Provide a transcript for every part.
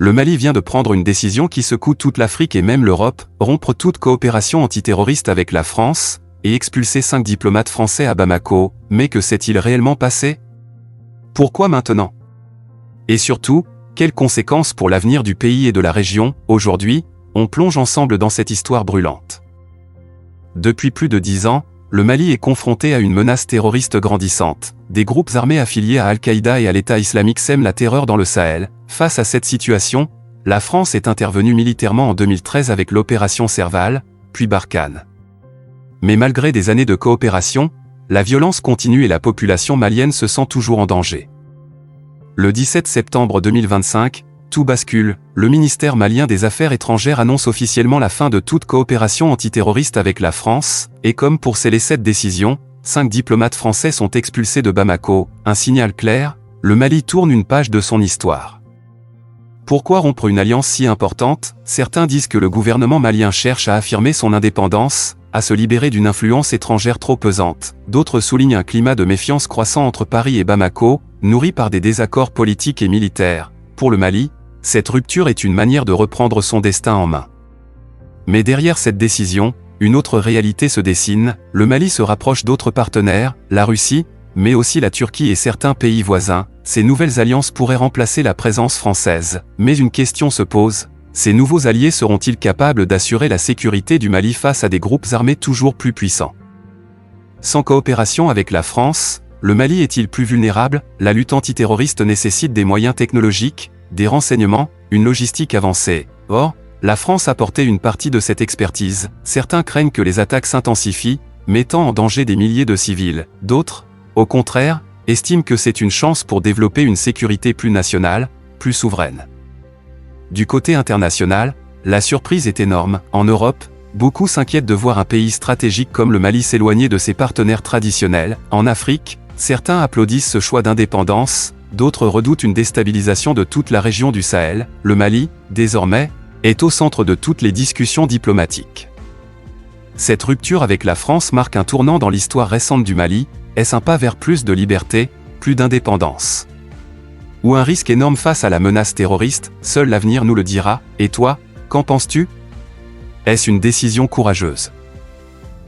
Le Mali vient de prendre une décision qui secoue toute l'Afrique et même l'Europe, rompre toute coopération antiterroriste avec la France, et expulser 5 diplomates français à Bamako, mais que s'est-il réellement passé? Pourquoi maintenant? Et surtout, quelles conséquences pour l'avenir du pays et de la région? Aujourd'hui, on plonge ensemble dans cette histoire brûlante. Depuis plus de 10 ans, le Mali est confronté à une menace terroriste grandissante. Des groupes armés affiliés à Al-Qaïda et à l'État islamique sèment la terreur dans le Sahel. Face à cette situation, la France est intervenue militairement en 2013 avec l'opération Serval, puis Barkhane. Mais malgré des années de coopération, la violence continue et la population malienne se sent toujours en danger. Le 17 septembre 2025, tout bascule, le ministère malien des Affaires étrangères annonce officiellement la fin de toute coopération antiterroriste avec la France, et comme pour sceller cette décision, 5 diplomates français sont expulsés de Bamako, un signal clair, le Mali tourne une page de son histoire. Pourquoi rompre une alliance si importante? Certains disent que le gouvernement malien cherche à affirmer son indépendance, à se libérer d'une influence étrangère trop pesante. D'autres soulignent un climat de méfiance croissant entre Paris et Bamako, nourri par des désaccords politiques et militaires. Pour le Mali, cette rupture est une manière de reprendre son destin en main. Mais derrière cette décision, une autre réalité se dessine, le Mali se rapproche d'autres partenaires, la Russie, mais aussi la Turquie et certains pays voisins. Ces nouvelles alliances pourraient remplacer la présence française. Mais une question se pose, ces nouveaux alliés seront-ils capables d'assurer la sécurité du Mali face à des groupes armés toujours plus puissants? Sans coopération avec la France, le Mali est-il plus vulnérable? La lutte antiterroriste nécessite des moyens technologiques, des renseignements, une logistique avancée. Or, la France a porté une partie de cette expertise. Certains craignent que les attaques s'intensifient, mettant en danger des milliers de civils. D'autres, au contraire, estiment que c'est une chance pour développer une sécurité plus nationale, plus souveraine. Du côté international, la surprise est énorme. En Europe, beaucoup s'inquiètent de voir un pays stratégique comme le Mali s'éloigner de ses partenaires traditionnels. En Afrique, certains applaudissent ce choix d'indépendance, d'autres redoutent une déstabilisation de toute la région du Sahel. Le Mali, désormais, est au centre de toutes les discussions diplomatiques. Cette rupture avec la France marque un tournant dans l'histoire récente du Mali. Est-ce un pas vers plus de liberté, plus d'indépendance? Ou un risque énorme face à la menace terroriste? Seul l'avenir nous le dira. Et toi, qu'en penses-tu? Est-ce une décision courageuse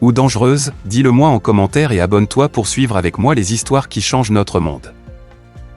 ou dangereuse? Dis-le moi en commentaire et abonne-toi pour suivre avec moi les histoires qui changent notre monde.